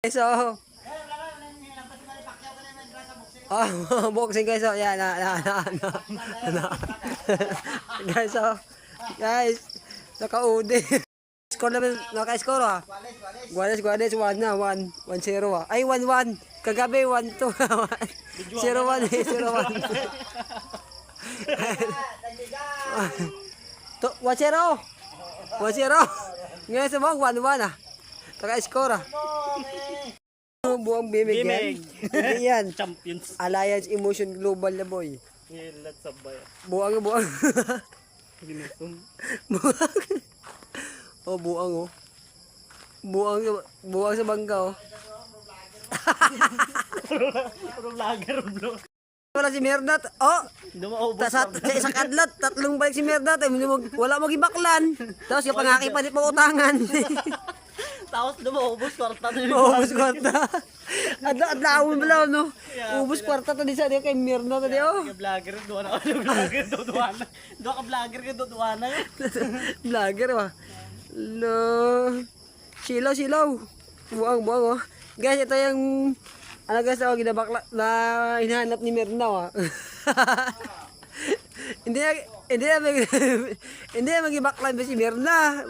So, boxing guys, so, yan, guys, so, guys, naka-udi. Score naman, naka-score ah. Guades, 1 na, 1-0 ah. Ay, 1-1. Kagabi, 1-2. 0-1 eh, 0-1. 1-0. 1-0. Ngayon sa mga 1-1 ah. Naka-score ah. Buong bimig yan. Champions. Alliance Emotion Global na boy. Ngilat sabay. Buang. Ginisum. Oh, buang oh. Buang sa bangka oh. Puro lager bro. Wala si Merdat. Oh, Dumaubos. sa isang kadlat, 3 balik si Merdat. Wala mo gibaklan. Tapos yung pangaki pa di pa utangan. Tapos dumaubos kwarta na Ubus kwarta. Adlaon bala no. Ubus kwarta to di sa di kay Merdat di oh. Vlogger do na vlogger do duana. Do ka vlogger ka do duana. Vlogger ba? Lo. Silaw. Buang oh. Guys, ito yung ano guys, ginabakla na hinahanap ni Merna ah. Hindi magibaklan ba si Merna?